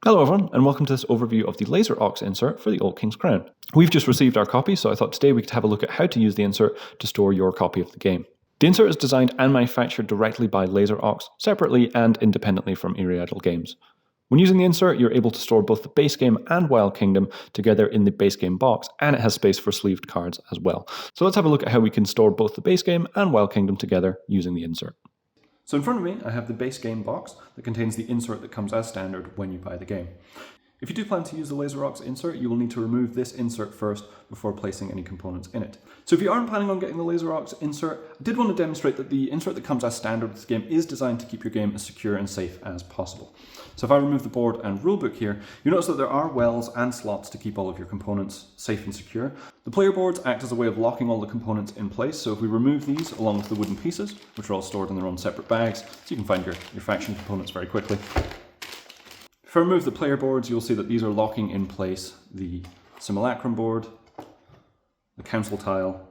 Hello everyone, and welcome to this overview of the Laserox Insert for the Old King's Crown. We've just received our copy, so I thought today we could have a look at how to use the insert to store your copy of the game. The insert is designed and manufactured directly by Laserox, separately and independently from Eerie Idol Games. When using the insert, you're able to store both the base game and Wild Kingdom together in the base game box, and it has space for sleeved cards as well. So let's have a look at how we can store both the base game and Wild Kingdom together using the insert. So in front of me, I have the base game box that contains the insert that comes as standard when you buy the game. If you do plan to use the Laserox insert, you will need to remove this insert first before placing any components in it. So if you aren't planning on getting the Laserox insert, I did want to demonstrate that the insert that comes as standard with the game is designed to keep your game as secure and safe as possible. So if I remove the board and rulebook here, you notice that there are wells and slots to keep all of your components safe and secure. The player boards act as a way of locking all the components in place, so if we remove these along with the wooden pieces, which are all stored in their own separate bags, so you can find your faction components very quickly. If I remove the player boards, you'll see that these are locking in place the simulacrum board, the council tile,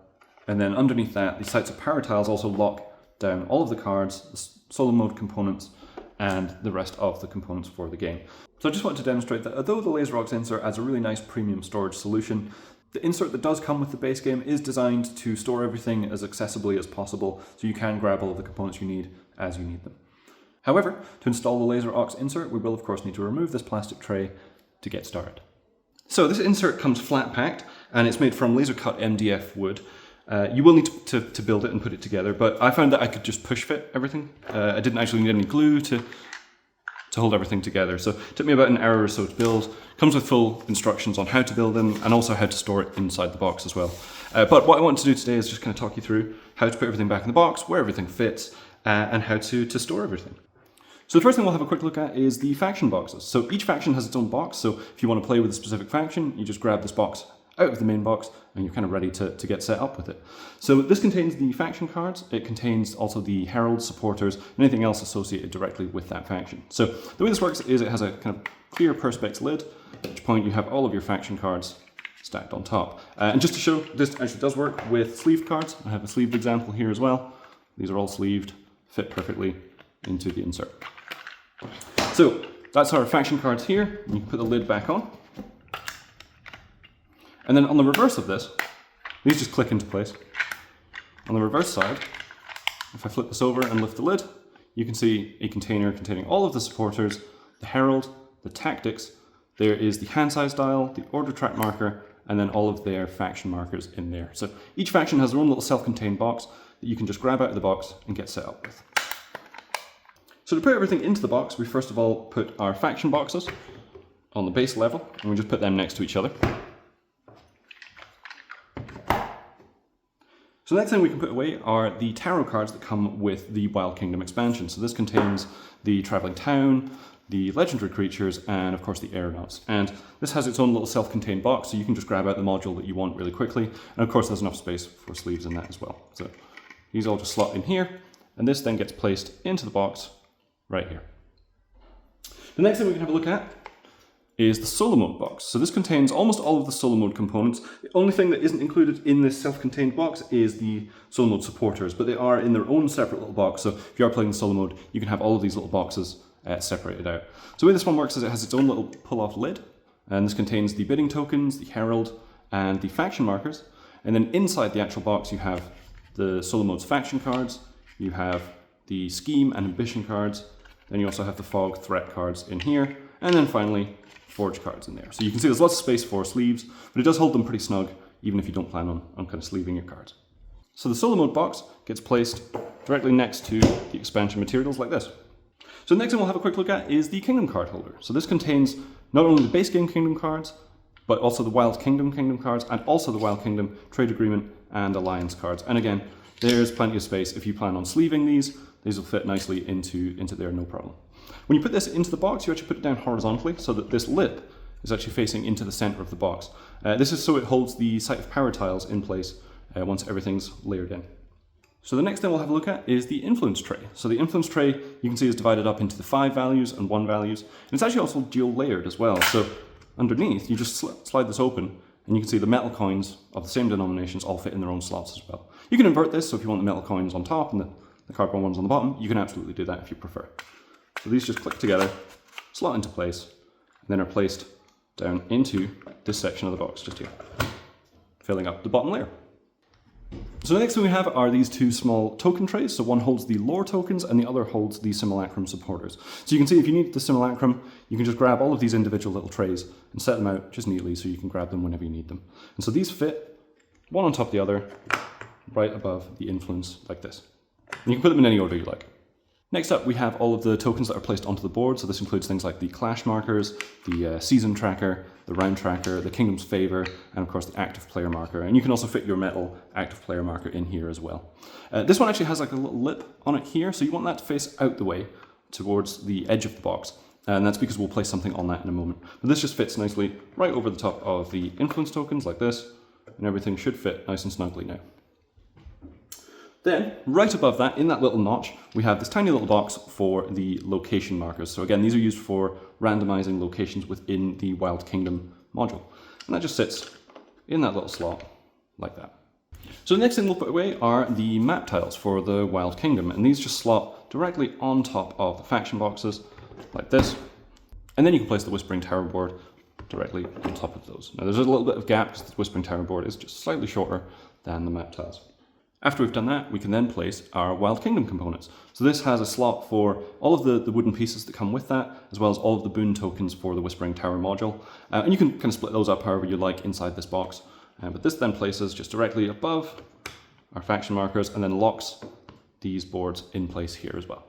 and then underneath that, the sites of power tiles also lock down all of the cards, the solo mode components, and the rest of the components for the game. So I just wanted to demonstrate that although the Laserox insert adds a really nice premium storage solution, the insert that does come with the base game is designed to store everything as accessibly as possible, so you can grab all of the components you need as you need them. However, to install the Laserox insert, we will of course need to remove this plastic tray to get started. So this insert comes flat packed, and it's made from laser cut MDF wood. You will need to build it and put it together, but I found that I could just push fit everything. I didn't actually need any glue to hold everything together. So it took me about an hour or so to build. Comes with full instructions on how to build them and also how to store it inside the box as well. But what I want to do today is just kind of talk you through how to put everything back in the box, where everything fits, and how to store everything. So the first thing we'll have a quick look at is the faction boxes. So each faction has its own box, so if you want to play with a specific faction, you just grab this box out of the main box and you're kind of ready to get set up with it. So this contains the faction cards, it contains also the heralds, supporters, and anything else associated directly with that faction. So the way this works is it has a kind of clear perspex lid, at which point you have all of your faction cards stacked on top. And just to show, this actually does work with sleeved cards. I have a sleeved example here as well. These are all sleeved, fit perfectly into the insert. So that's our faction cards here. You can put the lid back on. And then on the reverse of this, these just click into place. On the reverse side, if I flip this over and lift the lid, you can see a container containing all of the supporters, the herald, the tactics, there is the hand size dial, the order track marker, and then all of their faction markers in there. So each faction has their own little self-contained box that you can just grab out of the box and get set up with. So to put everything into the box, we first of all put our faction boxes on the base level, and we just put them next to each other. So the next thing we can put away are the tarot cards that come with the Wild Kingdom expansion. So this contains the Travelling Town, the Legendary Creatures, and of course the Aeronauts. And this has its own little self-contained box, so you can just grab out the module that you want really quickly. And of course there's enough space for sleeves in that as well. So these all just slot in here, and this then gets placed into the box right here. The next thing we can have a look at is the solo mode box. So this contains almost all of the solo mode components. The only thing that isn't included in this self-contained box is the solo mode supporters, but they are in their own separate little box. So if you are playing solo mode, you can have all of these little boxes separated out. So the way this one works is it has its own little pull-off lid, and this contains the bidding tokens, the herald, and the faction markers. And then inside the actual box, you have the solo mode's faction cards, you have the scheme and ambition cards, then you also have the fog threat cards in here, and then finally forge cards in there. So you can see there's lots of space for sleeves, but it does hold them pretty snug, even if you don't plan on kind of sleeving your cards. So the solo mode box gets placed directly next to the expansion materials like this. So the next thing we'll have a quick look at is the Kingdom card holder. So this contains not only the base game Kingdom cards, but also the Wild Kingdom cards, and also the Wild Kingdom Trade Agreement and Alliance cards. And again, there's plenty of space if you plan on sleeving these. These will fit nicely into there, no problem. When you put this into the box, you actually put it down horizontally so that this lid is actually facing into the center of the box. This is so it holds the site of power tiles in place once everything's layered in. So the next thing we'll have a look at is the influence tray. So the influence tray, you can see, is divided up into the 5 values and 1 values. And it's actually also dual layered as well. So underneath, you just slide this open, and you can see the metal coins of the same denominations all fit in their own slots as well. You can invert this, so if you want the metal coins on top and the cardboard ones on the bottom, you can absolutely do that if you prefer. So these just click together, slot into place, then are placed down into this section of the box just here, filling up the bottom layer. So the next thing we have are these two small token trays. So one holds the lore tokens and the other holds the simulacrum supporters. So you can see if you need the simulacrum, you can just grab all of these individual little trays and set them out just neatly so you can grab them whenever you need them. And so these fit one on top of the other, right above the influence like this. And you can put them in any order you like. Next up, we have all of the tokens that are placed onto the board. So this includes things like the clash markers, the season tracker, the round tracker, the kingdom's favor, and of course the active player marker. And you can also fit your metal active player marker in here as well. This one actually has like a little lip on it here, so you want that to face out the way towards the edge of the box. And that's because we'll place something on that in a moment. But this just fits nicely right over the top of the influence tokens like this, and everything should fit nice and snugly now. Then, right above that, in that little notch, we have this tiny little box for the location markers. So again, these are used for randomizing locations within the Wild Kingdom module. And that just sits in that little slot, like that. So the next thing we'll put away are the map tiles for the Wild Kingdom. And these just slot directly on top of the faction boxes, like this. And then you can place the Whispering Tower board directly on top of those. Now there's a little bit of gap because the Whispering Tower board is just slightly shorter than the map tiles. After we've done that, we can then place our Wild Kingdom components. So this has a slot for all of the wooden pieces that come with that, as well as all of the boon tokens for the Whispering Tower module. And you can kind of split those up however you like inside this box. But this then places just directly above our faction markers and then locks these boards in place here as well.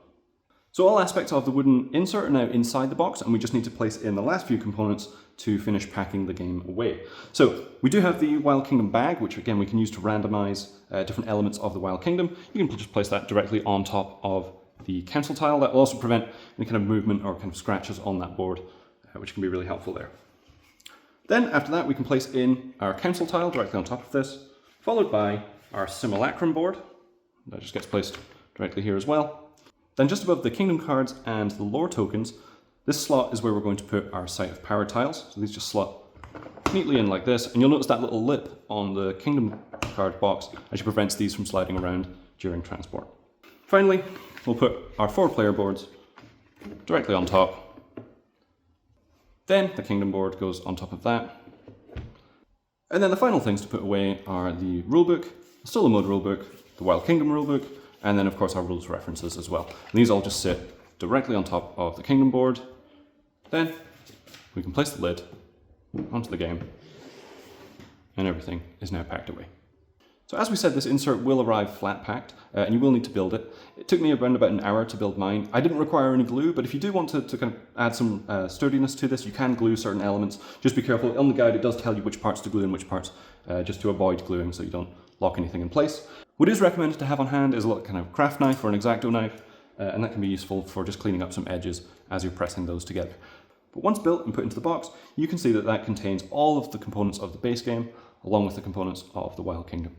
So all aspects of the wooden insert are now inside the box, and we just need to place in the last few components to finish packing the game away. So we do have the Wild Kingdom bag, which again we can use to randomize different elements of the Wild Kingdom. You can just place that directly on top of the council tile. That will also prevent any kind of movement or kind of scratches on that board, which can be really helpful there. Then after that, we can place in our council tile directly on top of this, followed by our simulacrum board. That just gets placed directly here as well. Then just above the kingdom cards and the lore tokens, this slot is where we're going to put our site of power tiles. So these just slot neatly in like this, and you'll notice that little lip on the kingdom card box actually prevents these from sliding around during transport. Finally, we'll put our 4 player boards directly on top. Then the kingdom board goes on top of that. And then the final things to put away are the rulebook, the solo mode rulebook, the Wild Kingdom rulebook, and then of course our rules references as well. And these all just sit directly on top of the kingdom board. Then we can place the lid onto the game, and everything is now packed away. So as we said, this insert will arrive flat packed, and you will need to build it. It took me around about an hour to build mine. I didn't require any glue, but if you do want to kind of add some sturdiness to this, you can glue certain elements. Just be careful. On the guide, it does tell you which parts to glue and which parts just to avoid gluing so you don't lock anything in place. What is recommended to have on hand is a little kind of craft knife or an X-Acto knife, and that can be useful for just cleaning up some edges as you're pressing those together. But once built and put into the box, you can see that that contains all of the components of the base game, along with the components of the Wild Kingdom.